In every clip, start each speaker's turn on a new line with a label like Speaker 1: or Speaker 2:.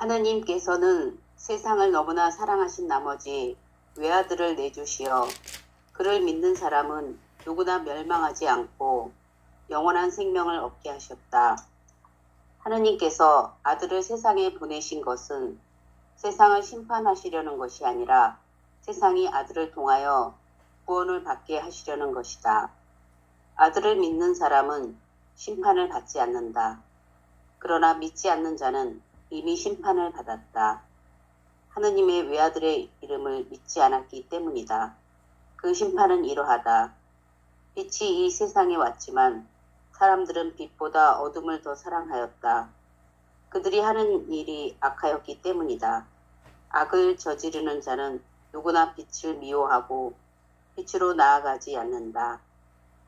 Speaker 1: 하느님께서는 세상을 너무나 사랑하신 나머지 외아들을 내주시어 그를 믿는 사람은 누구나 멸망하지 않고 영원한 생명을 얻게 하셨다. 하느님께서 아들을 세상에 보내신 것은 세상을 심판하시려는 것이 아니라 세상이 아들을 통하여 구원을 받게 하시려는 것이다. 아들을 믿는 사람은 심판을 받지 않는다. 그러나 믿지 않는 자는 이미 심판을 받았다. 하느님의 외아들의 이름을 믿지 않았기 때문이다. 그 심판은 이러하다. 빛이 이 세상에 왔지만 사람들은 빛보다 어둠을 더 사랑하였다. 그들이 하는 일이 악하였기 때문이다. 악을 저지르는 자는 누구나 빛을 미워하고 빛으로 나아가지 않는다.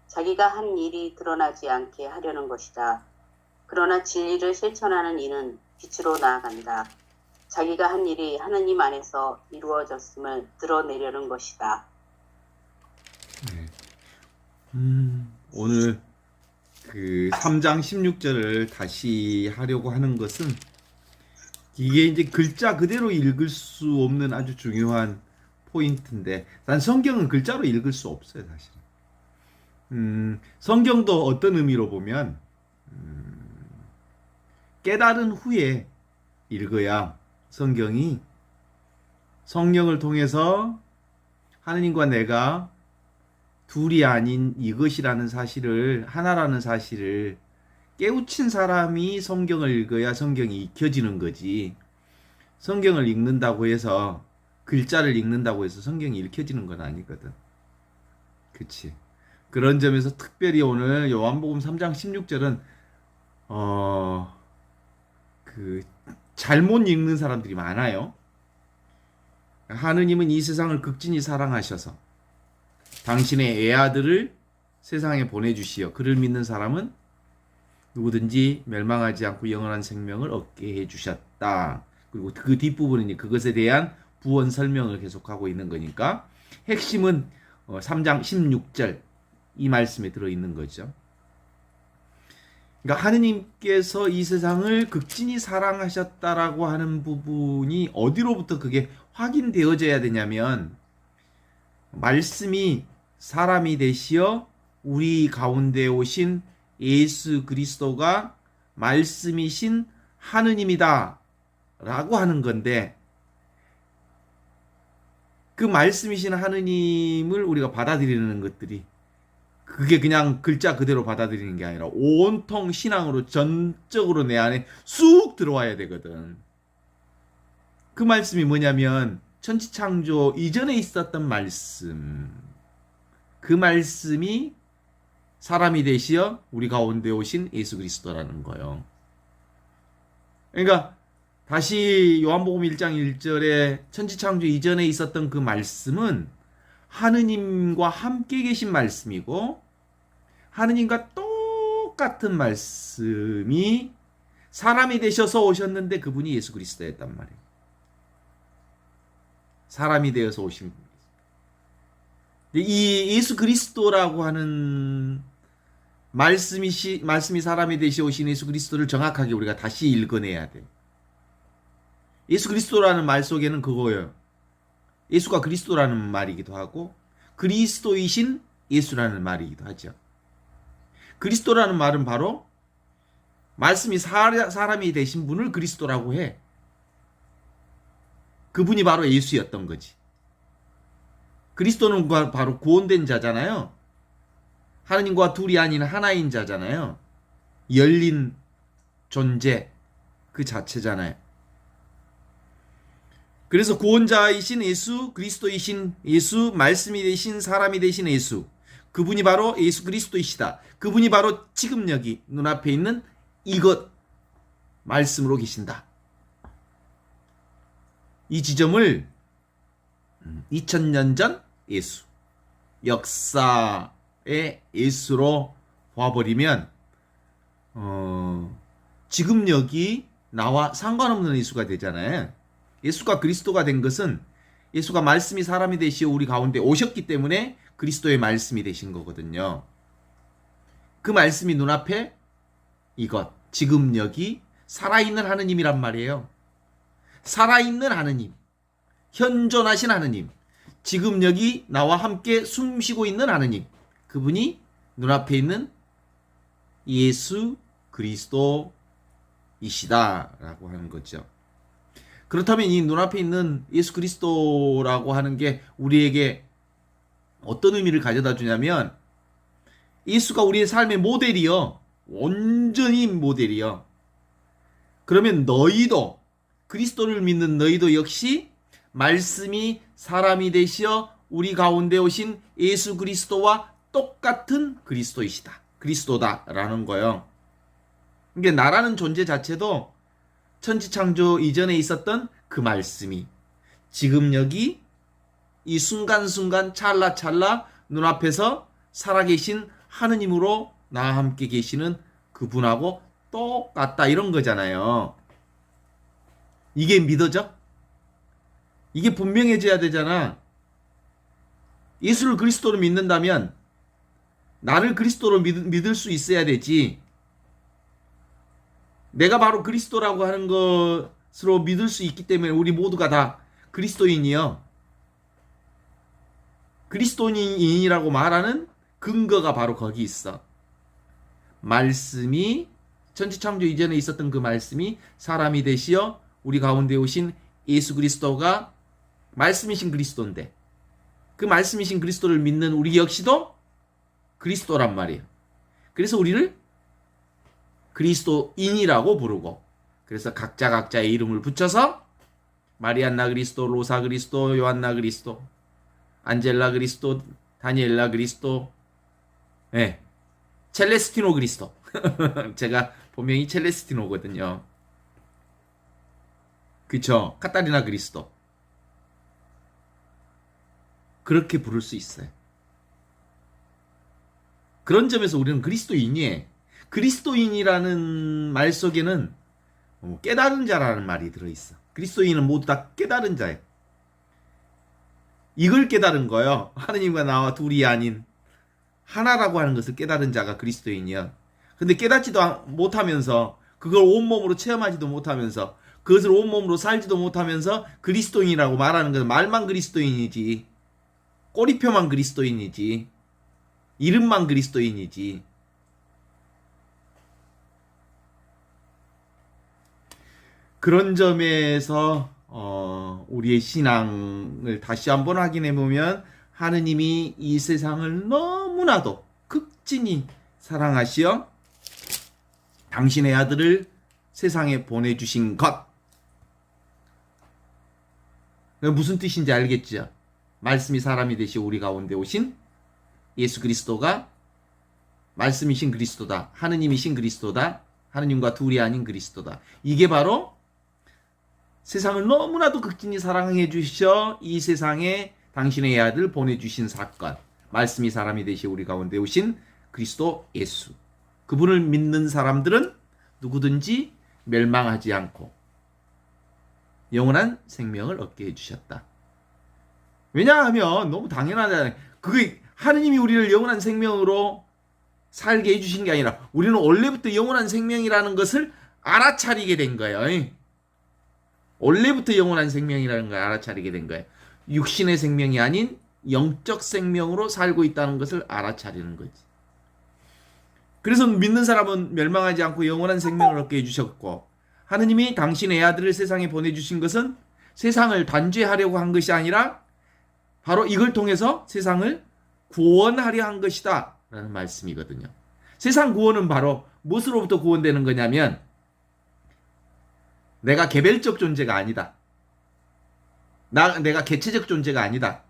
Speaker 1: 자기가 한 일이 드러나지 않게 하려는 것이다. 그러나 진리를 실천하는 이는 빛으로 나아간다. 자기가 한 일이 하느님 안에서 이루어졌음을 드러내려는 것이다.
Speaker 2: 네. 오늘 그 3장 16절을 다시 하려고 하는 것은 이게 이제 글자 그대로 읽을 수 없는 아주 중요한 포인트인데, 난 성경은 글자로 읽을 수 없어요, 사실. 성경도 어떤 의미로 보면 깨달은 후에 읽어야 성경이 성령을 통해서 하느님과 내가 둘이 아닌 이것이라는 사실을, 하나라는 사실을 깨우친 사람이 성경을 읽어야 성경이 익혀지는 거지, 성경을 읽는다고 해서, 글자를 읽는다고 해서 성경이 읽혀지는 건 아니거든. 그치? 그런 점에서 특별히 오늘 요한복음 3장 16절은 잘못 읽는 사람들이 많아요. 하느님은 이 세상을 극진히 사랑하셔서 당신의 애아들을 세상에 보내주시어 그를 믿는 사람은 누구든지 멸망하지 않고 영원한 생명을 얻게 해주셨다. 그리고 그 뒷부분은 그것에 대한 부원 설명을 계속하고 있는 거니까 핵심은 3장 16절 이 말씀에 들어있는 거죠. 그러니까 하느님께서 이 세상을 극진히 사랑하셨다라고 하는 부분이 어디로부터 그게 확인되어져야 되냐면, 말씀이 사람이 되시어 우리 가운데 오신 예수 그리스도가 말씀이신 하느님이다 라고 하는 건데, 그 말씀이신 하느님을 우리가 받아들이는 것들이 그게 그냥 글자 그대로 받아들이는 게 아니라 온통 신앙으로 전적으로 내 안에 쑥 들어와야 되거든. 그 말씀이 뭐냐면 천지창조 이전에 있었던 말씀, 그 말씀이 사람이 되시어 우리 가운데 오신 예수 그리스도라는 거예요. 그러니까 다시 요한복음 1장 1절에 천지창조 이전에 있었던 그 말씀은 하느님과 함께 계신 말씀이고, 하느님과 똑같은 말씀이 사람이 되셔서 오셨는데 그분이 예수 그리스도였단 말이에요. 사람이 되어서 오신 분. 이 예수 그리스도라고 하는 말씀이 사람이 되시 오신 예수 그리스도를 정확하게 우리가 다시 읽어내야 돼요. 예수 그리스도라는 말 속에는 그거예요. 예수가 그리스도라는 말이기도 하고 그리스도이신 예수라는 말이기도 하죠. 그리스도라는 말은 바로 말씀이 사람이 되신 분을 그리스도라고 해. 그분이 바로 예수였던 거지. 그리스도는 바로 구원된 자잖아요. 하느님과 둘이 아닌 하나인 자잖아요. 열린 존재 그 자체잖아요. 그래서 구원자이신 예수, 그리스도이신 예수, 말씀이 되신 사람이 되신 예수, 그분이 바로 예수 그리스도이시다. 그분이 바로 지금 여기 눈앞에 있는 이것 말씀으로 계신다. 이 지점을 2000년 전 예수, 역사의 예수로 봐버리면 지금 여기 나와 상관없는 예수가 되잖아요. 예수가 그리스도가 된 것은 예수가 말씀이 사람이 되시어 우리 가운데 오셨기 때문에 그리스도의 말씀이 되신 거거든요. 그 말씀이 눈앞에 이것, 지금 여기 살아있는 하느님이란 말이에요. 살아있는 하느님, 현존하신 하느님, 지금 여기 나와 함께 숨쉬고 있는 하느님, 그분이 눈앞에 있는 예수 그리스도이시다라고 하는 거죠. 그렇다면 이 눈앞에 있는 예수 그리스도라고 하는 게 우리에게 어떤 의미를 가져다 주냐면, 예수가 우리의 삶의 모델이요. 온전히 모델이요. 그러면 너희도, 그리스도를 믿는 너희도 역시 말씀이 사람이 되시어 우리 가운데 오신 예수 그리스도와 똑같은 그리스도이시다. 그리스도다라는 거예요. 이게 나라는 존재 자체도 천지창조 이전에 있었던 그 말씀이 지금 여기 이 순간순간 찰나찰나 눈앞에서 살아계신 하느님으로 나와 함께 계시는 그분하고 똑같다, 이런 거잖아요. 이게 믿어져? 이게 분명해져야 되잖아. 예수를 그리스도로 믿는다면 나를 그리스도로 믿을 수 있어야 되지. 내가 바로 그리스도라고 하는 것으로 믿을 수 있기 때문에 우리 모두가 다 그리스도인이요. 그리스도인이라고 말하는 근거가 바로 거기 있어. 말씀이, 천지창조 이전에 있었던 그 말씀이 사람이 되시어 우리 가운데 오신 예수 그리스도가 말씀이신 그리스도인데, 그 말씀이신 그리스도를 믿는 우리 역시도 그리스도란 말이에요. 그래서 우리를 그리스도인이라고 부르고, 그래서 각자의 이름을 붙여서 마리안나 그리스도, 로사 그리스도, 요한나 그리스도, 안젤라 그리스도, 다니엘라 그리스도, 네, 첼레스티노 그리스도. 제가 본명이 첼레스티노거든요. 그쵸? 카타리나 그리스도. 그렇게 부를 수 있어요. 그런 점에서 우리는 그리스도인이에요. 그리스도인이라는 말 속에는 깨달은 자라는 말이 들어있어. 그리스도인은 모두 다 깨달은 자예요. 이걸 깨달은 거예요. 하느님과 나와 둘이 아닌 하나라고 하는 것을 깨달은 자가 그리스도인이야. 근데 깨닫지도 못하면서, 그걸 온몸으로 체험하지도 못하면서, 그것을 온몸으로 살지도 못하면서 그리스도인이라고 말하는 것은 말만 그리스도인이지, 꼬리표만 그리스도인이지, 이름만 그리스도인이지. 그런 점에서 우리의 신앙을 다시 한번 확인해 보면, 하느님이 이 세상을 너무나도 극진히 사랑하시어 당신의 아들을 세상에 보내주신 것. 무슨 뜻인지 알겠죠? 말씀이 사람이 되시 우리 가운데 오신 예수 그리스도가 말씀이신 그리스도다. 하느님이신 그리스도다. 하느님과 둘이 아닌 그리스도다. 이게 바로 세상을 너무나도 극진히 사랑해 주셔 이 세상에 당신의 아들 보내주신 사건. 말씀이 사람이 되시 우리 가운데 오신 그리스도 예수. 그분을 믿는 사람들은 누구든지 멸망하지 않고 영원한 생명을 얻게 해주셨다. 왜냐하면 너무 당연하잖아요. 그게 하느님이 우리를 영원한 생명으로 살게 해주신 게 아니라 우리는 원래부터 영원한 생명이라는 것을 알아차리게 된 거예요. 원래부터 영원한 생명이라는 걸 알아차리게 된 거예요. 육신의 생명이 아닌 영적 생명으로 살고 있다는 것을 알아차리는 거지. 그래서 믿는 사람은 멸망하지 않고 영원한 생명을 얻게 해주셨고, 하느님이 당신의 아들을 세상에 보내주신 것은 세상을 단죄하려고 한 것이 아니라 바로 이걸 통해서 세상을 구원하려 한 것이다 라는 말씀이거든요. 세상 구원은 바로 무엇으로부터 구원되는 거냐면, 내가 개별적 존재가 아니다. 내가 개체적 존재가 아니다.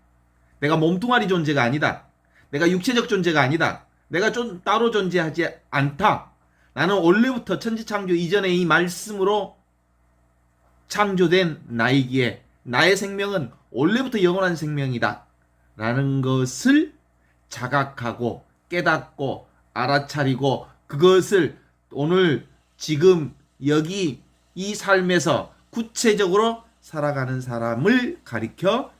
Speaker 2: 내가 몸뚱아리 존재가 아니다. 내가 육체적 존재가 아니다. 내가 좀 따로 존재하지 않다. 나는 원래부터 천지창조 이전에 이 말씀으로 창조된 나이기에 나의 생명은 원래부터 영원한 생명이다 라는 것을 자각하고 깨닫고 알아차리고, 그것을 오늘 지금 여기 이 삶에서 구체적으로 살아가는 사람을 가리켜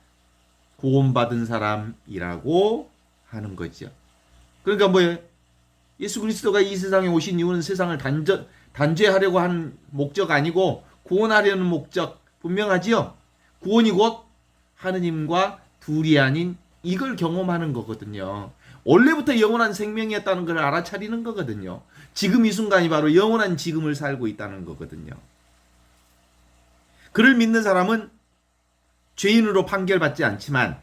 Speaker 2: 구원받은 사람이라고 하는 거죠. 그러니까 뭐예요? 예수 그리스도가 이 세상에 오신 이유는 세상을 단죄하려고 한 목적 아니고 구원하려는 목적, 분명하지요? 구원이 곧 하느님과 둘이 아닌 이걸 경험하는 거거든요. 원래부터 영원한 생명이었다는 걸 알아차리는 거거든요. 지금 이 순간이 바로 영원한 지금을 살고 있다는 거거든요. 그를 믿는 사람은 죄인으로 판결받지 않지만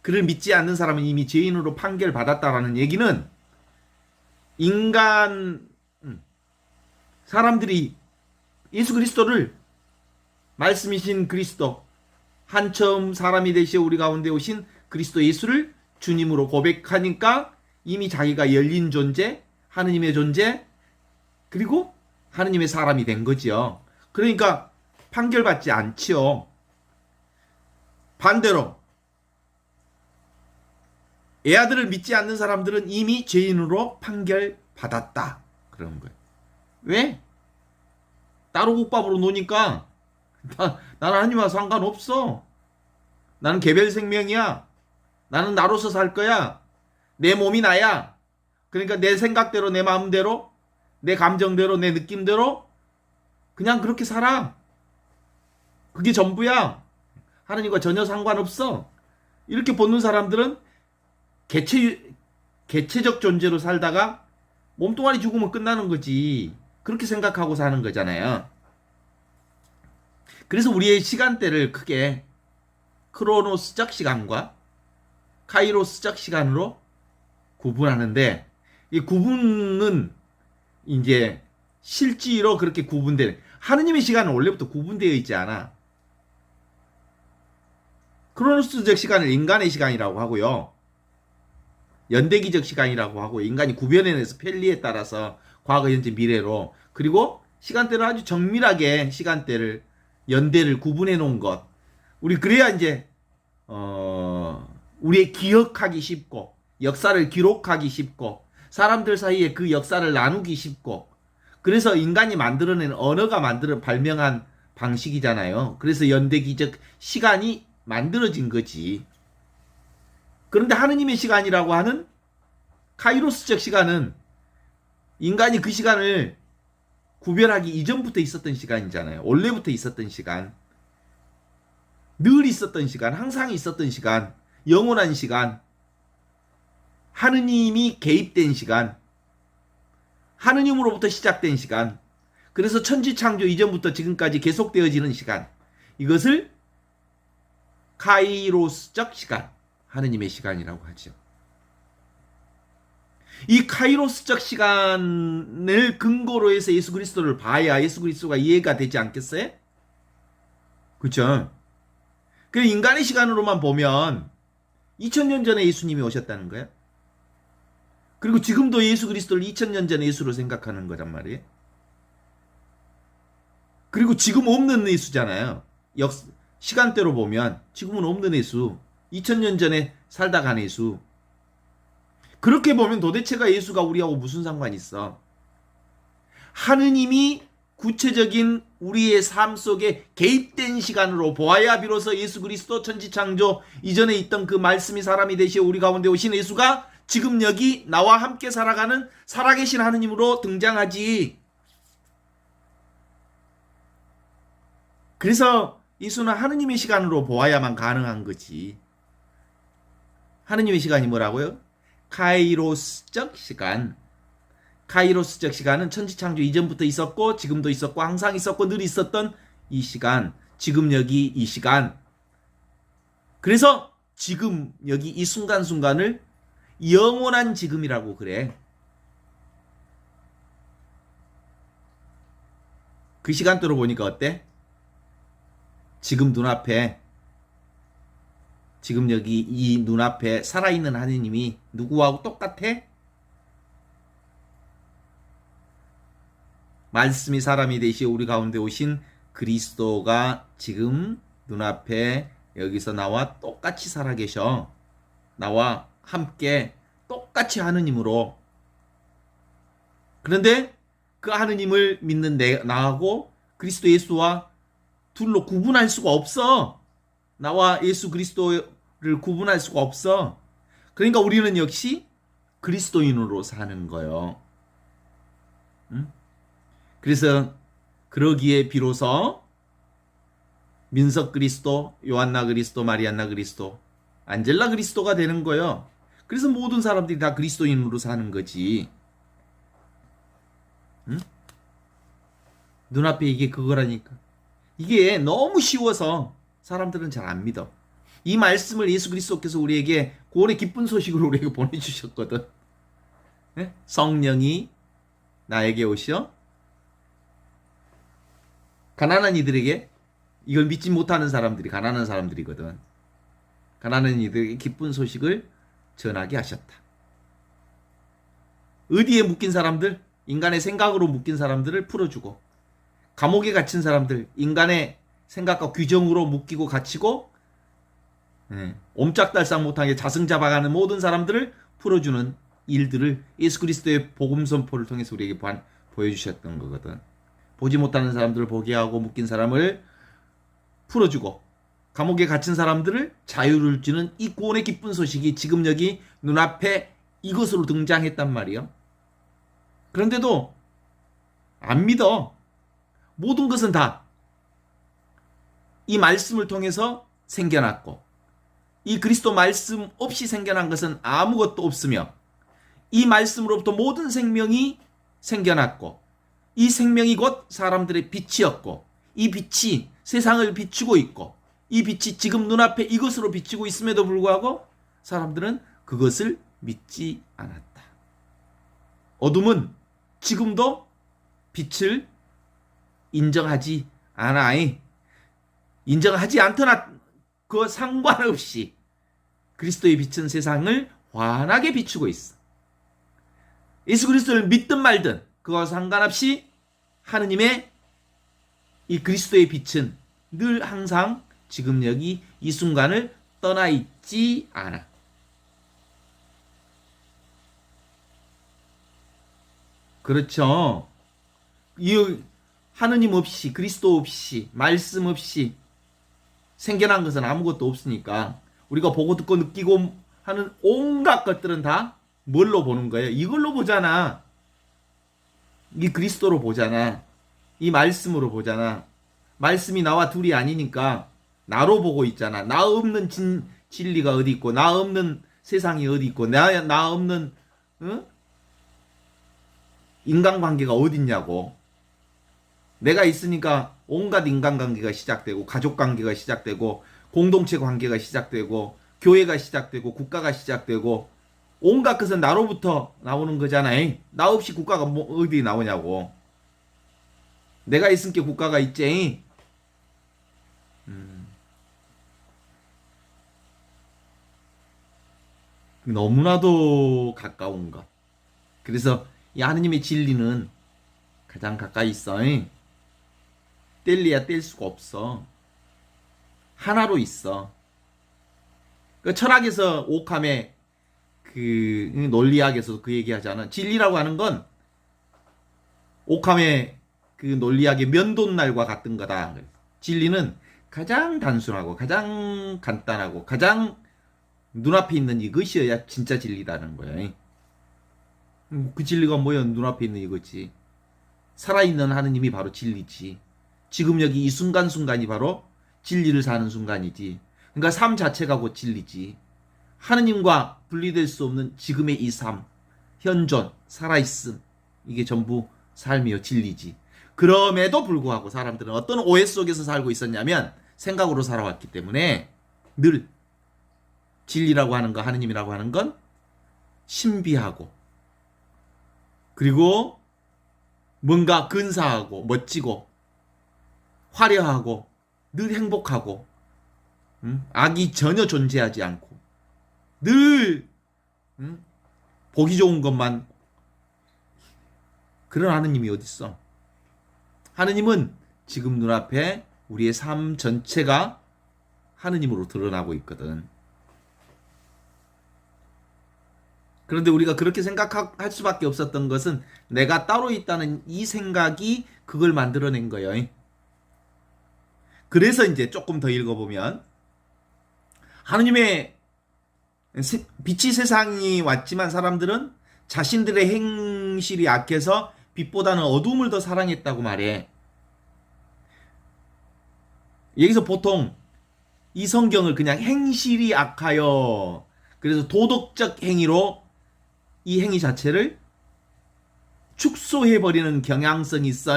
Speaker 2: 그를 믿지 않는 사람은 이미 죄인으로 판결받았다라는 얘기는 사람들이 예수 그리스도를 말씀이신 그리스도, 한처음 사람이 되시어 우리 가운데 오신 그리스도 예수를 주님으로 고백하니까 이미 자기가 열린 존재, 하느님의 존재, 그리고 하느님의 사람이 된 거지요. 그러니까 판결받지 않지요. 반대로 애아들을 믿지 않는 사람들은 이미 죄인으로 판결받았다. 그런 거예요. 왜? 따로 국밥으로 노니까 나는 하나님과 상관없어. 나는 개별 생명이야. 나는 나로서 살 거야. 내 몸이 나야. 그러니까 내 생각대로, 내 마음대로, 내 감정대로, 내 느낌대로 그냥 그렇게 살아. 그게 전부야. 하나님과 전혀 상관없어. 이렇게 보는 사람들은 개체적 존재로 살다가 몸뚱아리 죽으면 끝나는 거지. 그렇게 생각하고 사는 거잖아요. 그래서 우리의 시간대를 크게 크로노스적 시간과 카이로스적 시간으로 구분하는데, 이 구분은 이제 실제로 그렇게 구분되는, 하느님의 시간은 원래부터 구분되어 있지 않아. 크로노스적 시간을 인간의 시간이라고 하고요. 연대기적 시간이라고 하고, 인간이 구별해내서 편리에 따라서 과거, 현재, 미래로, 그리고 시간대를 아주 정밀하게 시간대를, 연대를 구분해 놓은 것. 우리 그래야 이제 우리의 기억하기 쉽고, 역사를 기록하기 쉽고, 사람들 사이에 그 역사를 나누기 쉽고, 그래서 인간이 만들어낸 언어가 발명한 방식이잖아요. 그래서 연대기적 시간이 만들어진 거지. 그런데 하느님의 시간이라고 하는 카이로스적 시간은 인간이 그 시간을 구별하기 이전부터 있었던 시간이잖아요. 원래부터 있었던 시간. 늘 있었던 시간, 항상 있었던 시간, 영원한 시간, 하느님이 개입된 시간, 하느님으로부터 시작된 시간, 그래서 천지창조 이전부터 지금까지 계속되어지는 시간, 이것을 카이로스적 시간, 하느님의 시간이라고 하죠. 이 카이로스적 시간을 근거로 해서 예수 그리스도를 봐야 예수 그리스도가 이해가 되지 않겠어요? 그렇죠? 그 인간의 시간으로만 보면 2000년 전에 예수님이 오셨다는 거예요. 그리고 지금도 예수 그리스도를 2000년 전에 예수로 생각하는 거란 말이에요. 그리고 지금 없는 예수잖아요. 시간대로 보면 지금은 없는 예수, 2000년 전에 살다 간 예수. 그렇게 보면 도대체가 예수가 우리하고 무슨 상관이 있어? 하느님이 구체적인 우리의 삶 속에 개입된 시간으로 보아야 비로소 예수 그리스도 천지창조 이전에 있던 그 말씀이 사람이 되시어 우리 가운데 오신 예수가 지금 여기 나와 함께 살아가는 살아계신 하느님으로 등장하지. 그래서 예수는 하느님의 시간으로 보아야만 가능한 거지. 하느님의 시간이 뭐라고요? 카이로스적 시간. 카이로스적 시간은 천지창조 이전부터 있었고 지금도 있었고 항상 있었고 늘 있었던 이 시간. 지금 여기 이 시간. 그래서 지금 여기 이 순간순간을 영원한 지금이라고 그래. 그 시간대로 보니까 어때? 지금 눈앞에, 지금 여기 이 눈앞에 살아있는 하느님이 누구하고 똑같아? 말씀이 사람이 되시어 우리 가운데 오신 그리스도가 지금 눈앞에 여기서 나와 똑같이 살아계셔. 나와 함께 똑같이 하느님으로. 그런데 그 하느님을 믿는 나하고 그리스도 예수와 둘로 구분할 수가 없어. 나와 예수 그리스도를 구분할 수가 없어. 그러니까 우리는 역시 그리스도인으로 사는 거예요. 응? 그래서 그러기에 비로소 민석 그리스도, 요한나 그리스도, 마리안나 그리스도, 안젤라 그리스도가 되는 거예요. 그래서 모든 사람들이 다 그리스도인으로 사는 거지. 응? 눈앞에 이게 그거라니까. 이게 너무 쉬워서 사람들은 잘 안 믿어. 이 말씀을 예수 그리스도께서 우리에게 구원의 기쁜 소식으로 우리에게 보내주셨거든. 네? 성령이 나에게 오시어 가난한 이들에게, 이걸 믿지 못하는 사람들이 가난한 사람들이거든. 가난한 이들에게 기쁜 소식을 전하게 하셨다. 어디에 묶인 사람들, 인간의 생각으로 묶인 사람들을 풀어주고, 감옥에 갇힌 사람들, 인간의 생각과 규정으로 묶이고 갇히고, 옴짝달싹 못하게 자승자박하는 모든 사람들을 풀어주는 일들을 예수 그리스도의 복음 선포를 통해서 우리에게 보여주셨던 거거든. 보지 못하는 사람들을 보게 하고, 묶인 사람을 풀어주고, 감옥에 갇힌 사람들을 자유를 주는 이 구원의 기쁜 소식이 지금 여기 눈앞에 이것으로 등장했단 말이에요. 그런데도 안 믿어. 모든 것은 다 이 말씀을 통해서 생겨났고, 이 그리스도 말씀 없이 생겨난 것은 아무것도 없으며, 이 말씀으로부터 모든 생명이 생겨났고, 이 생명이 곧 사람들의 빛이었고, 이 빛이 세상을 비추고 있고, 이 빛이 지금 눈앞에 이것으로 비추고 있음에도 불구하고 사람들은 그것을 믿지 않았다. 어둠은 지금도 빛을 인정하지 않아. 인정하지 않더나 그 상관없이 그리스도의 빛은 세상을 환하게 비추고 있어. 예수 그리스도를 믿든 말든 그와 상관없이 하느님의 이 그리스도의 빛은 늘 항상 지금 여기 이 순간을 떠나 있지 않아. 그렇죠. 이 하느님 없이, 그리스도 없이, 말씀 없이 생겨난 것은 아무것도 없으니까 우리가 보고 듣고 느끼고 하는 온갖 것들은 다 뭘로 보는 거예요? 이걸로 보잖아. 이 그리스도로 보잖아. 이 말씀으로 보잖아. 말씀이 나와 둘이 아니니까 나로 보고 있잖아. 나 없는 진리가 어디 있고, 나 없는 세상이 어디 있고, 나 없는 인간관계가 어디 있냐고. 내가 있으니까 온갖 인간관계가 시작되고, 가족관계가 시작되고, 공동체 관계가 시작되고, 교회가 시작되고, 국가가 시작되고, 온갖 것은 나로부터 나오는 거잖아. 나 없이 국가가 어디 나오냐고. 내가 있으니까 국가가 있지. 너무나도 가까운 것. 그래서 이 하느님의 진리는 가장 가까이 있어. 뗄래야 뗄 수가 없어. 하나로 있어. 그 철학에서 오캄의 그 논리학에서 그 얘기하잖아. 진리라고 하는 건 오캄의 그 논리학의 면도날과 같은 거다. 진리는 가장 단순하고 가장 간단하고 가장 눈앞에 있는 이것이어야 진짜 진리다는 거야. 그 진리가 뭐야? 눈앞에 있는 이거지. 살아있는 하느님이 바로 진리지. 지금 여기 이 순간순간이 바로 진리를 사는 순간이지. 그러니까 삶 자체가 곧 진리지. 하느님과 분리될 수 없는 지금의 이 삶, 현존, 살아있음, 이게 전부 삶이요 진리지. 그럼에도 불구하고 사람들은 어떤 오해 속에서 살고 있었냐면 생각으로 살아왔기 때문에 늘 진리라고 하는 거, 하느님이라고 하는 건 신비하고, 그리고 뭔가 근사하고 멋지고 화려하고 늘 행복하고, 악이 전혀 존재하지 않고 늘 보기 좋은 것만, 그런 하느님이 어딨어. 하느님은 지금 눈앞에 우리의 삶 전체가 하느님으로 드러나고 있거든. 그런데 우리가 그렇게 생각할 수밖에 없었던 것은 내가 따로 있다는 이 생각이 그걸 만들어낸 거예요. 그래서 이제 조금 더 읽어보면, 하느님의 빛이 세상이 왔지만 사람들은 자신들의 행실이 악해서 빛보다는 어둠을 더 사랑했다고 말해. 여기서 보통 이 성경을 그냥 행실이 악하여, 그래서 도덕적 행위로 이 행위 자체를 축소해버리는 경향성이 있어.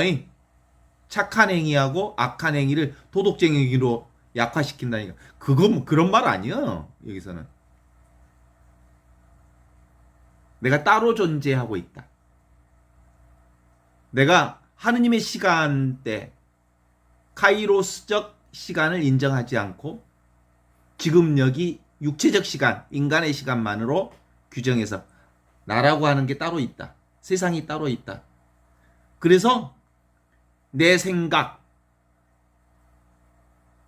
Speaker 2: 착한 행위하고 악한 행위를 도덕적 행위로 약화시킨다니까. 그건 그런 말 아니야. 여기서는 내가 따로 존재하고 있다. 내가 하느님의 시간대, 카이로스적 시간을 인정하지 않고 지금 여기 육체적 시간, 인간의 시간만으로 규정해서 나라고 하는 게 따로 있다. 세상이 따로 있다. 그래서 내 생각,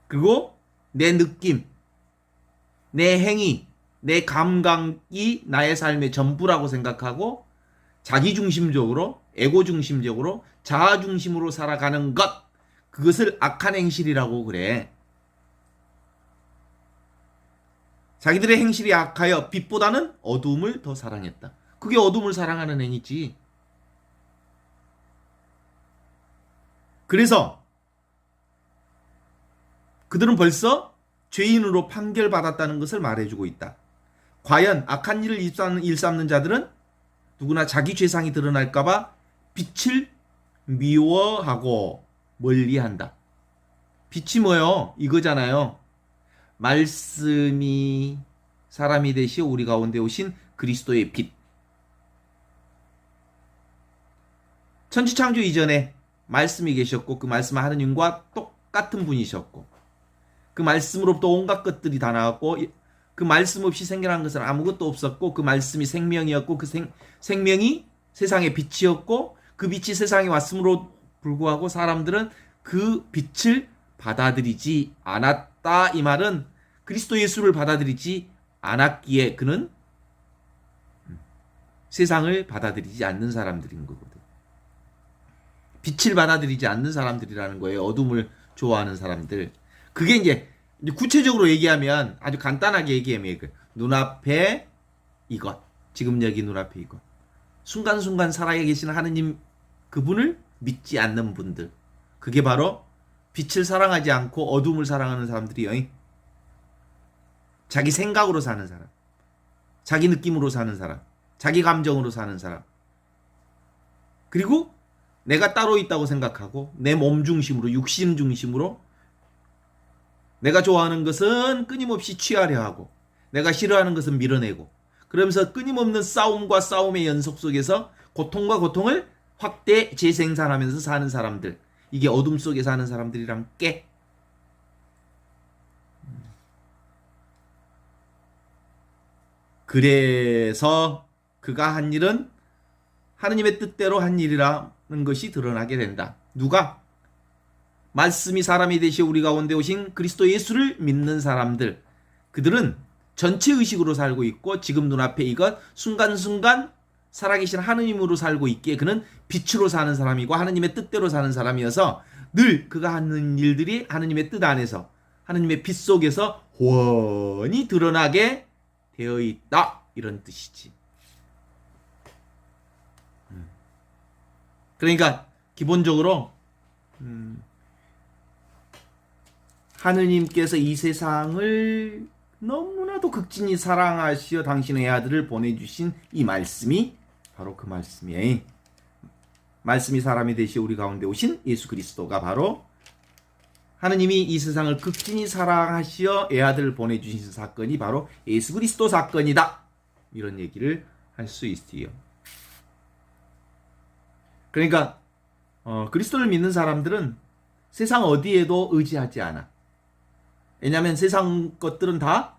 Speaker 2: 그리고 내 느낌, 내 행위, 내 감각이 나의 삶의 전부라고 생각하고 자기중심적으로, 에고중심적으로, 자아중심으로 살아가는 것, 그것을 악한 행실이라고 그래. 자기들의 행실이 악하여 빛보다는 어두움을 더 사랑했다. 그게 어두움을 사랑하는 행위지. 그래서 그들은 벌써 죄인으로 판결받았다는 것을 말해주고 있다. 과연 악한 일을 일삼는 자들은 누구나 자기 죄상이 드러날까봐 빛을 미워하고 멀리한다. 빛이 뭐요? 이거잖아요. 말씀이 사람이 되시어 우리 가운데 오신 그리스도의 빛. 천지창조 이전에 말씀이 계셨고 그 말씀은 하느님과 똑같은 분이셨고 그 말씀으로부터 온갖 것들이 다 나왔고 그 말씀 없이 생겨난 것은 아무것도 없었고 그 말씀이 생명이었고 그 생명이 세상의 빛이었고 그 빛이 세상에 왔음으로 불구하고 사람들은 그 빛을 받아들이지 않았다. 이 말은 그리스도 예수를 받아들이지 않았기에 그는 세상을 받아들이지 않는 사람들인 거거든. 빛을 받아들이지 않는 사람들이라는 거예요. 어둠을 좋아하는 사람들. 그게 이제 구체적으로 얘기하면 아주 간단하게 얘기하면 눈앞에 이것, 지금 여기 눈앞에 이것, 순간순간 살아계시는 하느님 그분을 믿지 않는 분들, 그게 바로 빛을 사랑하지 않고 어둠을 사랑하는 사람들이요. 자기 생각으로 사는 사람, 자기 느낌으로 사는 사람, 자기 감정으로 사는 사람, 그리고 내가 따로 있다고 생각하고 내 몸 중심으로, 육신 중심으로 내가 좋아하는 것은 끊임없이 취하려 하고 내가 싫어하는 것은 밀어내고 그러면서 끊임없는 싸움과 싸움의 연속 속에서 고통과 고통을 확대 재생산하면서 사는 사람들, 이게 어둠 속에 사는 사람들이랑 꽤 그래서 그가 한 일은 하느님의 뜻대로 한 일이라는 것이 드러나게 된다. 누가? 말씀이 사람이 되시어 우리 가운데 오신 그리스도 예수를 믿는 사람들, 그들은 전체 의식으로 살고 있고 지금 눈앞에 이것 순간순간 살아계신 하느님으로 살고 있기에 그는 빛으로 사는 사람이고 하느님의 뜻대로 사는 사람이어서 늘 그가 하는 일들이 하느님의 뜻 안에서 하느님의 빛 속에서 훤히 드러나게 되어 있다, 이런 뜻이지. 그러니까 기본적으로 하느님께서 이 세상을 너무나도 극진히 사랑하시어 당신의 아들을 보내주신 이 말씀이 바로 그 말씀이에요. 말씀이 사람이 되시어 우리 가운데 오신 예수 그리스도가 바로 하느님이 이 세상을 극진히 사랑하시어 애아들을 보내주신 사건이 바로 예수 그리스도 사건이다, 이런 얘기를 할 수 있어요. 그러니까 그리스도를 믿는 사람들은 세상 어디에도 의지하지 않아. 왜냐하면 세상 것들은 다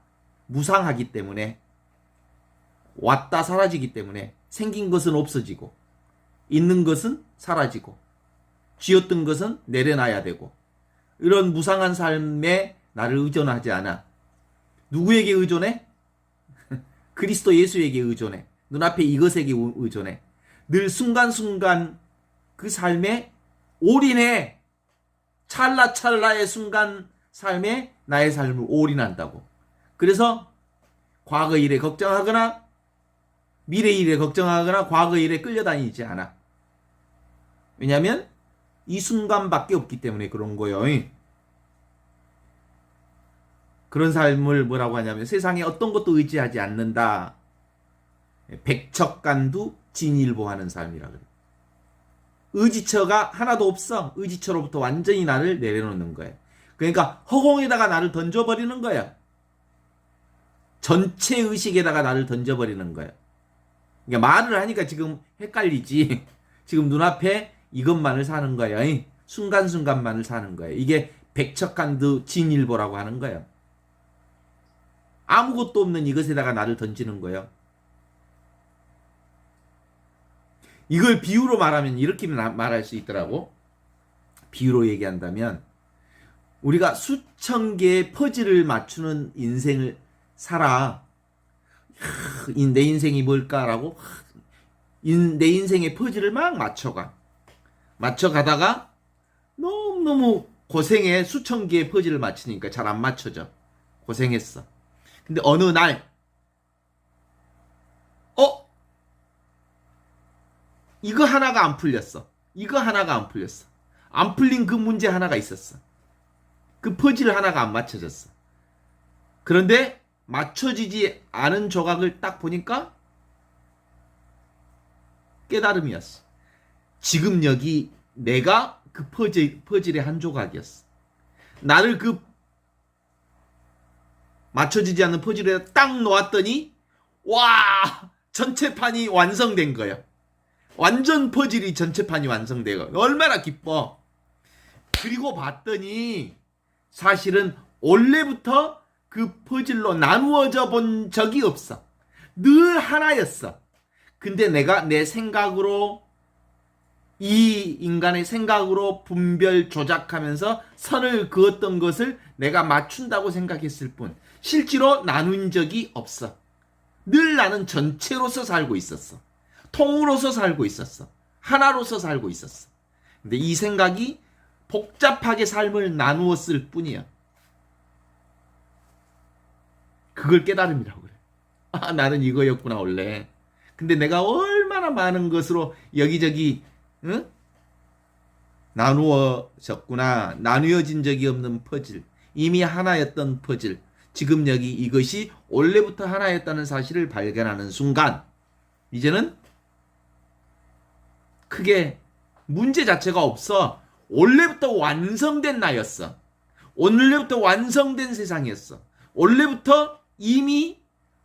Speaker 2: 무상하기 때문에, 왔다 사라지기 때문에 생긴 것은 없어지고 있는 것은 사라지고 쥐었던 것은 내려놔야 되고, 이런 무상한 삶에 나를 의존하지 않아. 누구에게 의존해? 그리스도 예수에게 의존해. 눈앞에 이것에게 의존해. 늘 순간순간 그 삶에 올인해. 찰나찰나의 순간 삶에 나의 삶을 올인한다고. 그래서 과거 일에 걱정하거나 미래 일에 걱정하거나 과거 일에 끌려다니지 않아. 왜냐하면 이 순간밖에 없기 때문에 그런 거예요. 그런 삶을 뭐라고 하냐면 세상에 어떤 것도 의지하지 않는다. 백척간두 진일보하는 삶이라 그래. 의지처가 하나도 없어. 의지처로부터 완전히 나를 내려놓는 거야. 그러니까 허공에다가 나를 던져버리는 거야. 전체 의식에다가 나를 던져버리는 거야. 그러니까 말을 하니까 지금 헷갈리지. 지금 눈앞에 이것만을 사는 거야. 순간순간만을 사는 거야. 이게 백척간두 진일보라고 하는 거야. 아무것도 없는 이것에다가 나를 던지는 거야. 이걸 비유로 말하면 이렇게 말할 수 있더라고. 비유로 얘기한다면 우리가 수천 개의 퍼즐을 맞추는 인생을 살아. 내 인생이 뭘까라고 내 인생의 퍼즐을 막 맞춰가다가 너무너무 고생해. 수천 개의 퍼즐을 맞추니까 잘 안 맞춰져. 고생했어. 근데 어느 날 이거 하나가 안 풀렸어. 이거 하나가 안 풀렸어. 안 풀린 그 문제 하나가 있었어. 그 퍼즐 하나가 안 맞춰졌어. 그런데 맞춰지지 않은 조각을 딱 보니까 깨달음이었어. 지금 여기 내가 그 퍼즐의 한 조각이었어. 나를 그 맞춰지지 않는 퍼즐에 딱 놓았더니 와! 전체판이 완성된 거야. 완전 퍼즐이 전체판이 완성되고 얼마나 기뻐. 그리고 봤더니 사실은 원래부터 그 퍼즐로 나누어져 본 적이 없어. 늘 하나였어. 근데 내가 내 생각으로 이 인간의 생각으로 분별 조작하면서 선을 그었던 것을 내가 맞춘다고 생각했을 뿐 실제로 나눈 적이 없어. 늘 나는 전체로서 살고 있었어. 통으로서 살고 있었어. 하나로서 살고 있었어. 근데 이 생각이 복잡하게 삶을 나누었을 뿐이야. 그걸 깨달음이라고 그래. 아, 나는 이거였구나 원래. 근데 내가 얼마나 많은 것으로 여기저기 나누어졌구나. 나누어진 적이 없는 퍼즐. 이미 하나였던 퍼즐. 지금 여기 이것이 원래부터 하나였다는 사실을 발견하는 순간 이제는 크게 문제 자체가 없어. 원래부터 완성된 나였어. 원래부터 완성된 세상이었어. 원래부터 이미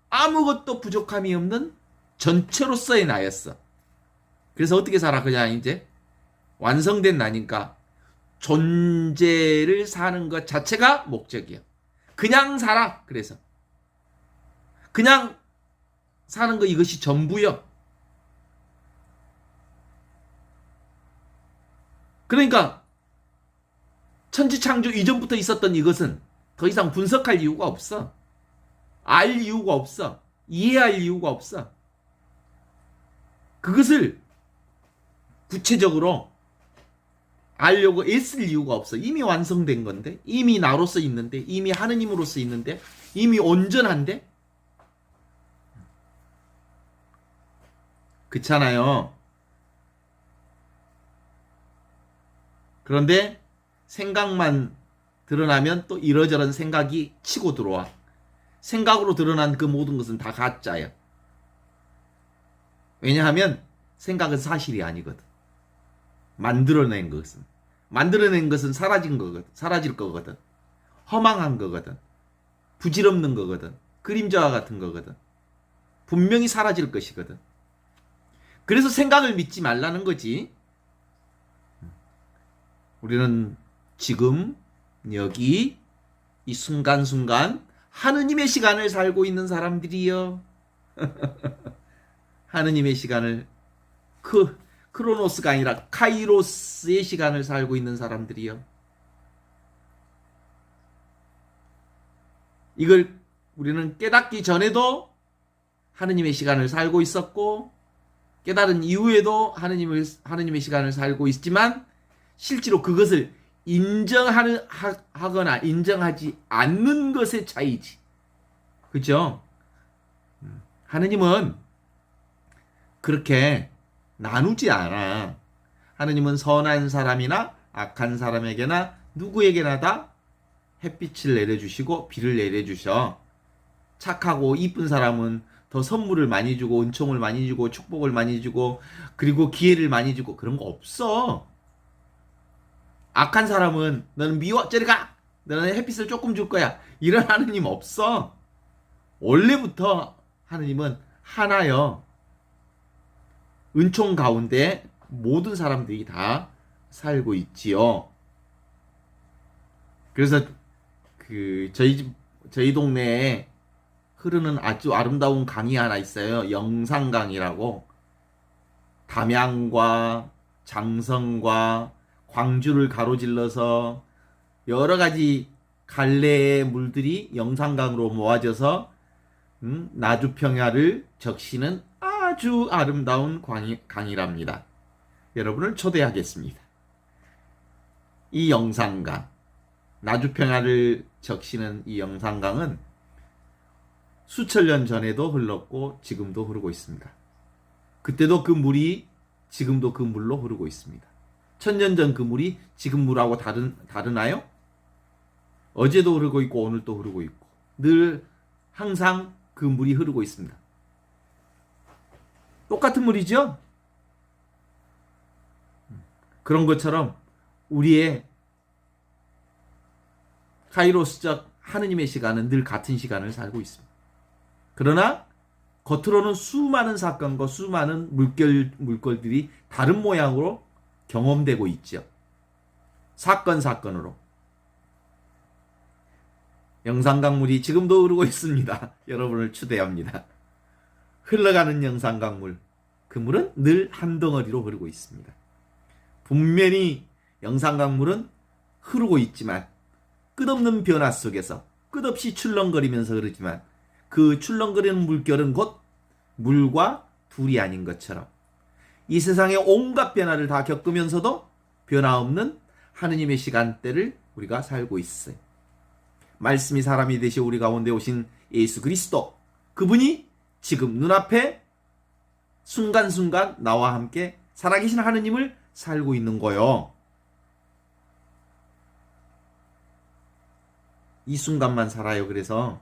Speaker 2: 아무것도 부족함이 없는 전체로서의 나였어. 그래서 어떻게 살아? 그냥 이제 완성된 나니까 존재를 사는 것 자체가 목적이야. 그냥 살아. 그래서 그냥 사는 거 이것이 전부요. 그러니까 천지창조 이전부터 있었던 이것은 더 이상 분석할 이유가 없어. 알 이유가 없어. 이해할 이유가 없어. 그것을 구체적으로 알려고 애쓸 이유가 없어. 이미 완성된 건데, 이미 나로서 있는데, 이미 하느님으로서 있는데, 이미 온전한데? 그렇잖아요. 그런데 생각만 드러나면 또 이러저런 생각이 치고 들어와. 생각으로 드러난 그 모든 것은 다 가짜야. 왜냐하면 생각은 사실이 아니거든. 만들어낸 것은 사라질 거거든. 허망한 거거든. 부질없는 거거든. 그림자와 같은 거거든. 분명히 사라질 것이거든. 그래서 생각을 믿지 말라는 거지. 우리는 지금 여기 이 순간순간 하느님의 시간을 살고 있는 사람들이요. 하느님의 시간을 크로노스가 아니라 카이로스의 시간을 살고 있는 사람들이요. 이걸 우리는 깨닫기 전에도 하느님의 시간을 살고 있었고 깨달은 이후에도 하느님의 시간을 살고 있지만 실제로 그것을 인정하거나 인정하지 않는 것의 차이지. 그렇죠? 하느님은 그렇게 나누지 않아. 하느님은 선한 사람이나 악한 사람에게나 누구에게나 다 햇빛을 내려주시고 비를 내려주셔. 착하고 이쁜 사람은 더 선물을 많이 주고 은총을 많이 주고 축복을 많이 주고 그리고 기회를 많이 주고 그런 거 없어. 악한 사람은 너는 미워 저리 가. 너는 햇빛을 조금 줄 거야. 이런 하느님 없어. 원래부터 하느님은 하나여. 은총 가운데 모든 사람들이 다 살고 있지요. 그래서 저희 동네에 흐르는 아주 아름다운 강이 하나 있어요. 영산강이라고. 담양과 장성과 광주를 가로질러서 여러 가지 갈래의 물들이 영산강으로 모아져서 나주평야를 적시는 아주 아름다운 강이랍니다. 여러분을 초대하겠습니다. 이 영산강, 나주평야를 적시는 이 영산강은 수천 년 전에도 흘렀고 지금도 흐르고 있습니다. 그때도 그 물이 지금도 그 물로 흐르고 있습니다. 천년 전 그 물이 지금 물하고 다르나요? 어제도 흐르고 있고 오늘도 흐르고 있고 늘 항상 그 물이 흐르고 있습니다. 똑같은 물이죠? 그런 것처럼 우리의 카이로스적 하느님의 시간은 늘 같은 시간을 살고 있습니다. 그러나 겉으로는 수많은 사건과 수많은 물결들이 다른 모양으로 경험되고 있죠. 사건으로. 영산강물이 지금도 흐르고 있습니다. 여러분을 추대합니다. 흘러가는 영산강물. 그 물은 늘 한 덩어리로 흐르고 있습니다. 분명히 영산강물은 흐르고 있지만 끝없는 변화 속에서 끝없이 출렁거리면서 흐르지만 그 출렁거리는 물결은 곧 물과 둘이 아닌 것처럼 이 세상의 온갖 변화를 다 겪으면서도 변화 없는 하느님의 시간대를 우리가 살고 있어요. 말씀이 사람이 되시 우리 가운데 오신 예수 그리스도, 그분이 지금 눈앞에 순간순간 나와 함께 살아계신 하느님을 살고 있는 거요. 이 순간만 살아요. 그래서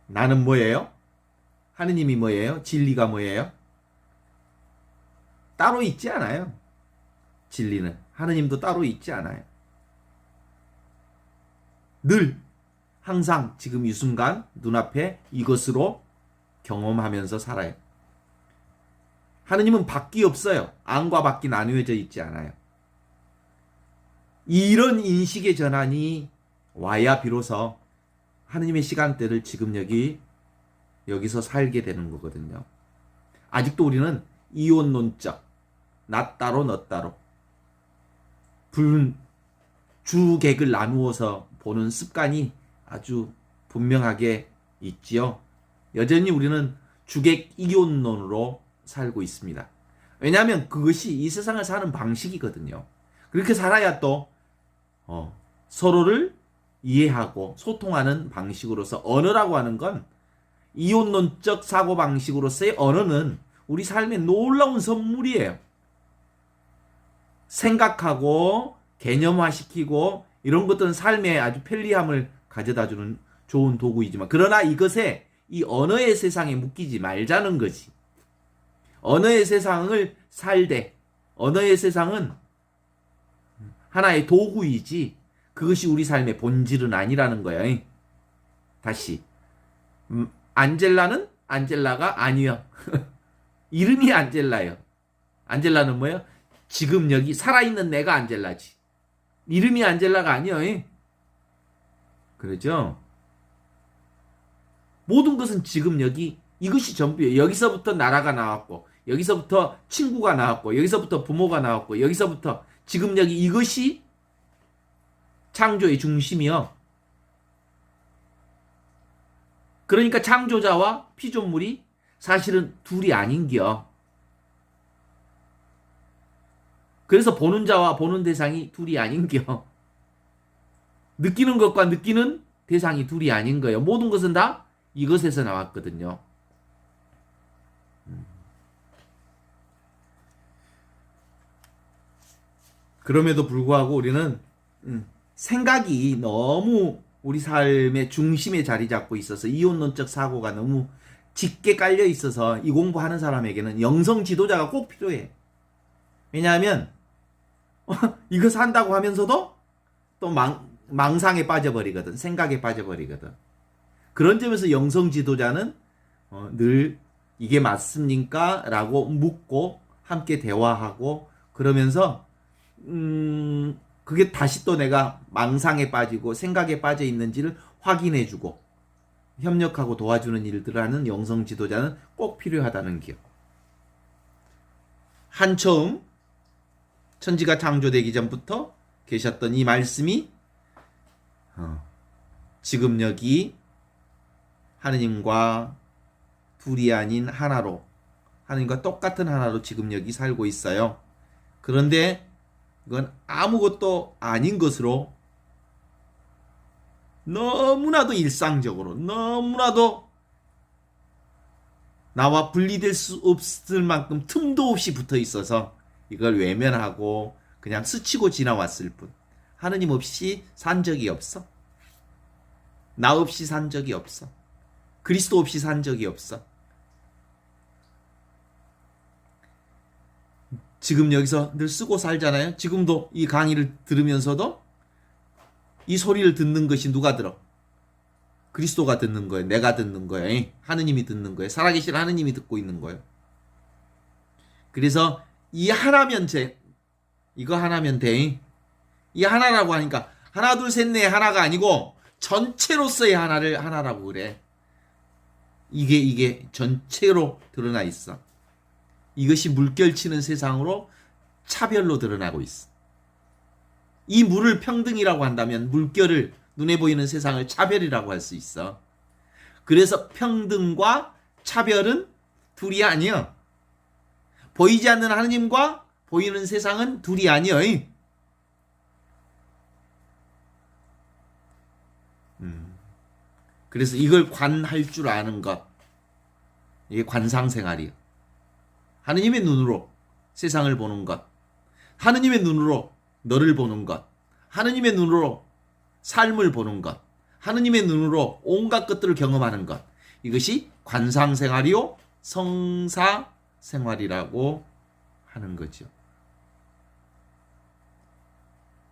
Speaker 2: 나는 뭐예요? 하느님이 뭐예요? 진리가 뭐예요? 따로 있지 않아요. 진리는 하느님도 따로 있지 않아요. 늘 항상 지금 이 순간 눈앞에 이것으로 경험하면서 살아요. 하느님은 밖이 없어요. 안과 밖이 나누어져 있지 않아요. 이런 인식의 전환이 와야 비로소 하느님의 시간대를 지금 여기서 살게 되는 거거든요. 아직도 우리는 이혼론적, 나 따로 너 따로 주객을 나누어서 보는 습관이 아주 분명하게 있지요. 여전히 우리는 주객 이혼론으로 살고 있습니다. 왜냐하면 그것이 이 세상을 사는 방식이거든요. 그렇게 살아야 또 서로를 이해하고 소통하는 방식으로서 언어라고 하는 건 이혼론적 사고방식으로서의 언어는 우리 삶의 놀라운 선물이에요. 생각하고 개념화시키고 이런 것들은 삶에 아주 편리함을 가져다주는 좋은 도구이지만 그러나 이것에 이 언어의 세상에 묶이지 말자는 거지. 언어의 세상을 살되 언어의 세상은 하나의 도구이지 그것이 우리 삶의 본질은 아니라는 거예요. 다시 안젤라는 안젤라가 아니요. 이름이 안젤라요. 안젤라는 뭐예요? 지금 여기 살아있는 내가 안젤라지. 이름이 안젤라가 아니요. 그러죠? 모든 것은 지금 여기 이것이 전부예요. 여기서부터 나라가 나왔고 여기서부터 친구가 나왔고 여기서부터 부모가 나왔고 여기서부터 지금 여기 이것이 창조의 중심이요. 그러니까 창조자와 피조물이 사실은 둘이 아닌겨. 그래서 보는 자와 보는 대상이 둘이 아닌겨. 느끼는 것과 느끼는 대상이 둘이 아닌 거예요. 모든 것은 다 이것에서 나왔거든요. 그럼에도 불구하고 우리는 생각이 너무 우리 삶의 중심에 자리 잡고 있어서 이혼론적 사고가 너무 짙게 깔려 있어서 이 공부하는 사람에게는 영성 지도자가 꼭 필요해. 왜냐하면 이거 산다고 하면서도 또 망상에 빠져버리거든. 생각에 빠져버리거든. 그런 점에서 영성 지도자는 늘 이게 맞습니까? 라고 묻고 함께 대화하고 그러면서 그게 다시 또 내가 망상에 빠지고 생각에 빠져 있는지를 확인해주고 협력하고 도와주는 일들을 하는 영성 지도자는 꼭 필요하다는 기억. 한처음 천지가 창조되기 전부터 계셨던 이 말씀이 지금 여기 하느님과 둘이 아닌 하나로, 하느님과 똑같은 하나로 지금 여기 살고 있어요. 그런데 이건 아무것도 아닌 것으로 너무나도 일상적으로, 너무나도 나와 분리될 수 없을 만큼 틈도 없이 붙어 있어서 이걸 외면하고 그냥 스치고 지나왔을 뿐. 하느님 없이 산 적이 없어. 나 없이 산 적이 없어. 그리스도 없이 산 적이 없어. 지금 여기서 늘 쓰고 살잖아요. 지금도 이 강의를 들으면서도 이 소리를 듣는 것이 누가 들어? 그리스도가 듣는 거예요. 내가 듣는 거예요. 하느님이 듣는 거예요. 살아계신 하느님이 듣고 있는 거예요. 그래서 이 하나면 이거 하나면 돼. 이 하나라고 하니까 하나 둘 셋 넷 하나가 아니고 전체로서의 하나를 하나라고 그래. 이게 전체로 드러나 있어. 이것이 물결치는 세상으로 차별로 드러나고 있어. 이 물을 평등이라고 한다면 물결을 눈에 보이는 세상을 차별이라고 할 수 있어. 그래서 평등과 차별은 둘이 아니야. 보이지 않는 하느님과 보이는 세상은 둘이 아니야. 그래서 이걸 관할 줄 아는 것, 이게 관상생활이야. 하느님의 눈으로 세상을 보는 것, 하느님의 눈으로 너를 보는 것, 하느님의 눈으로 삶을 보는 것, 하느님의 눈으로 온갖 것들을 경험하는 것, 이것이 관상생활이요 성사생활이라고 하는 거죠.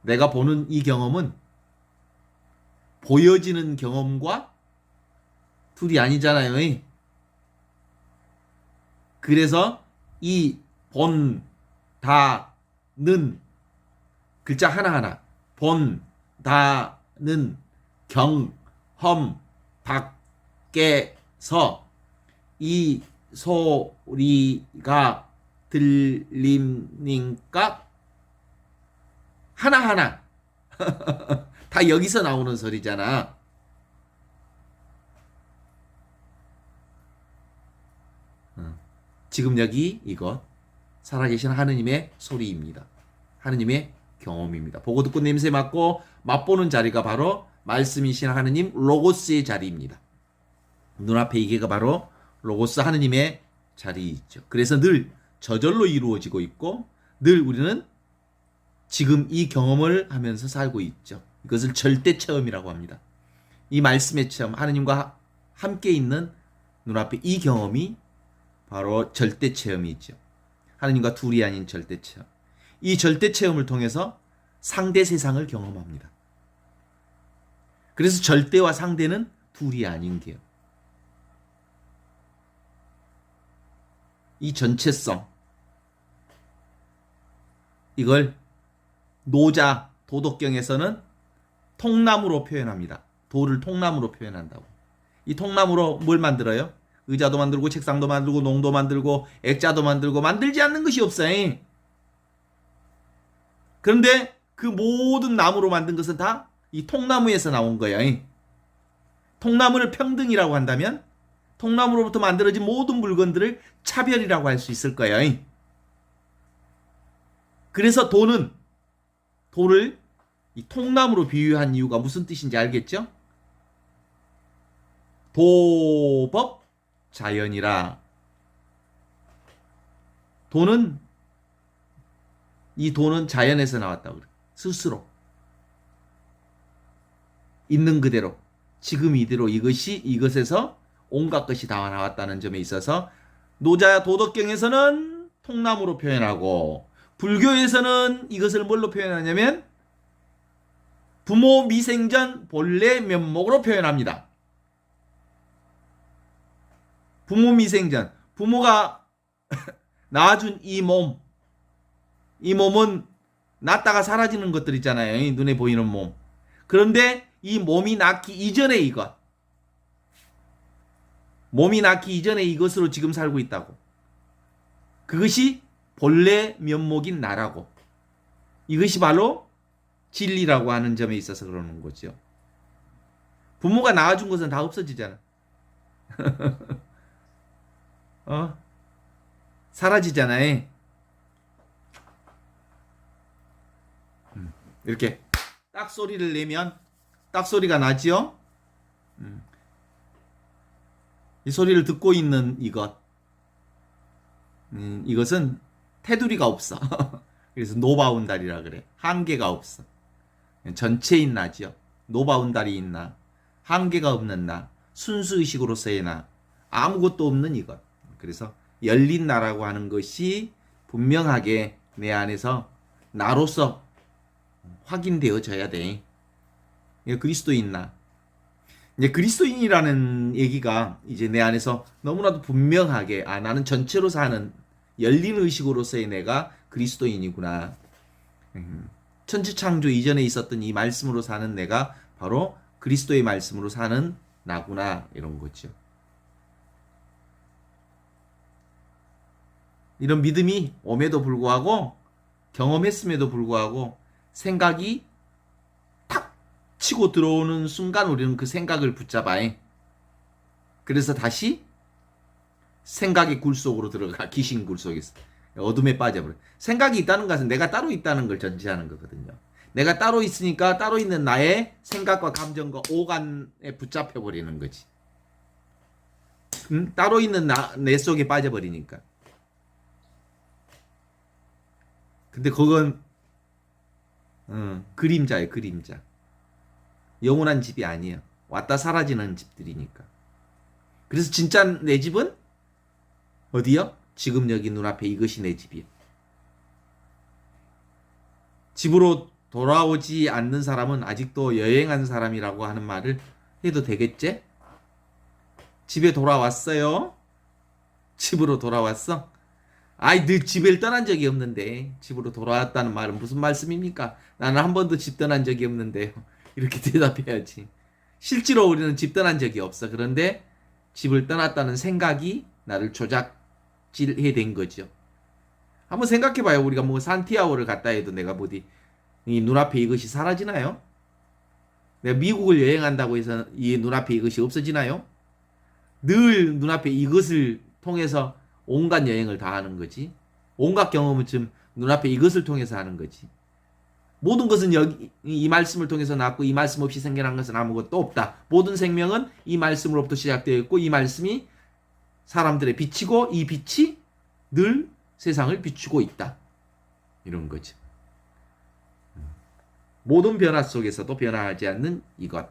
Speaker 2: 내가 보는 이 경험은 보여지는 경험과 둘이 아니잖아요. 그래서 이 본, 다, 는 글자 하나하나 본, 다, 는 경, 험, 밖에서 이 소리가 들리니까 하나하나 다 여기서 나오는 소리잖아. 지금 여기 이것 살아계신 하느님의 소리입니다. 하느님의 경험입니다. 보고 듣고 냄새 맡고 맛보는 자리가 바로 말씀이신 하느님 로고스의 자리입니다. 눈앞에 이게가 바로 로고스 하느님의 자리이죠. 그래서 늘 저절로 이루어지고 있고 늘 우리는 지금 이 경험을 하면서 살고 있죠. 이것을 절대 체험이라고 합니다. 이 말씀의 체험, 하느님과 함께 있는 눈앞에 이 경험이 바로 절대 체험이죠. 하느님과 둘이 아닌 절대 체험. 이 절대 체험을 통해서 상대 세상을 경험합니다. 그래서 절대와 상대는 둘이 아닌 게요. 이 전체성, 이걸 노자 도덕경에서는 통나무로 표현합니다. 돌을 통나무로 표현한다고. 이 통나무로 뭘 만들어요? 의자도 만들고 책상도 만들고 농도 만들고 액자도 만들고 만들지 않는 것이 없어요. 그런데 그 모든 나무로 만든 것은 다 이 통나무에서 나온 거예요. 통나무를 평등이라고 한다면 통나무로부터 만들어진 모든 물건들을 차별이라고 할 수 있을 거예요. 그래서 돌을 이 통나무로 비유한 이유가 무슨 뜻인지 알겠죠? 도법 자연이라. 이 도는 자연에서 나왔다고 그래. 스스로. 있는 그대로 지금 이대로 이것에서 온갖 것이 다 나왔다는 점에 있어서 노자 도덕경에서는 통나무로 표현하고 불교에서는 이것을 뭘로 표현하냐면 부모 미생전 본래 면목으로 표현합니다. 부모 미생전, 부모가 낳아준 이 몸은 낳다가 사라지는 것들 있잖아요. 눈에 보이는 몸. 그런데 이 몸이 낳기 이전에 몸이 낳기 이전에 이것으로 지금 살고 있다고. 그것이 본래 면목인 나라고. 이것이 바로 진리라고 하는 점에 있어서 그러는 거죠. 부모가 낳아준 것은 다 없어지잖아. 사라지잖아요. 이렇게 딱 소리를 내면 딱 소리가 나지요. 이 소리를 듣고 있는 이것은 테두리가 없어. 그래서 노바운다리라 그래. 한계가 없어. 전체인 나지요. 노바운다리인 나, 한계가 없는 나, 순수의식으로서의 나, 아무것도 없는 이것. 그래서 열린 나라고 하는 것이 분명하게 내 안에서 나로서 확인되어져야 돼. 그리스도인 나. 이제 그리스도인이라는 얘기가 이제 내 안에서 너무나도 분명하게 나는 전체로 사는 열린 의식으로서의 내가 그리스도인이구나. 천지창조 이전에 있었던 이 말씀으로 사는 내가 바로 그리스도의 말씀으로 사는 나구나, 이런 거죠. 이런 믿음이 옴에도 불구하고, 경험했음에도 불구하고 생각이 탁 치고 들어오는 순간 우리는 그 생각을 붙잡아요. 그래서 다시 생각의 굴 속으로 들어가. 귀신 굴 속에서 어둠에 빠져버려. 생각이 있다는 것은 내가 따로 있다는 걸 전제하는 거거든요. 내가 따로 있으니까 따로 있는 나의 생각과 감정과 오간에 붙잡혀 버리는 거지. 따로 있는 내 속에 빠져버리니까. 근데 그건 그림자예요. 그림자. 영원한 집이 아니에요. 왔다 사라지는 집들이니까. 그래서 진짜 내 집은 어디요? 지금 여기 눈앞에 이것이 내 집이에요. 집으로 돌아오지 않는 사람은 아직도 여행한 사람이라고 하는 말을 해도 되겠지? 집에 돌아왔어요? 집으로 돌아왔어? 아이, 늘 집을 떠난 적이 없는데 집으로 돌아왔다는 말은 무슨 말씀입니까? 나는 한 번도 집 떠난 적이 없는데요. 이렇게 대답해야지. 실제로 우리는 집 떠난 적이 없어. 그런데 집을 떠났다는 생각이 나를 조작질해 된 거죠. 한번 생각해봐요. 우리가 뭐 산티아고를 갔다 해도 내가 어디 이 눈앞에 이것이 사라지나요? 내가 미국을 여행한다고 해서 이 눈앞에 이것이 없어지나요? 늘 눈앞에 이것을 통해서 온갖 여행을 다 하는 거지. 온갖 경험은 지금 눈앞에 이것을 통해서 하는 거지. 모든 것은 여기 이 말씀을 통해서 났고 이 말씀 없이 생겨난 것은 아무것도 없다. 모든 생명은 이 말씀으로부터 시작되어 있고 이 말씀이 사람들의 빛이고 이 빛이 늘 세상을 비추고 있다. 이런 거죠. 모든 변화 속에서도 변화하지 않는 이것.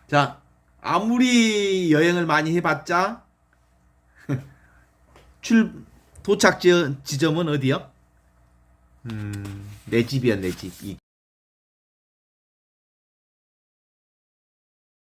Speaker 2: 자, 아무리 여행을 많이 해봤자 도착 지점은 어디요? 내 집이야, 내 집. 이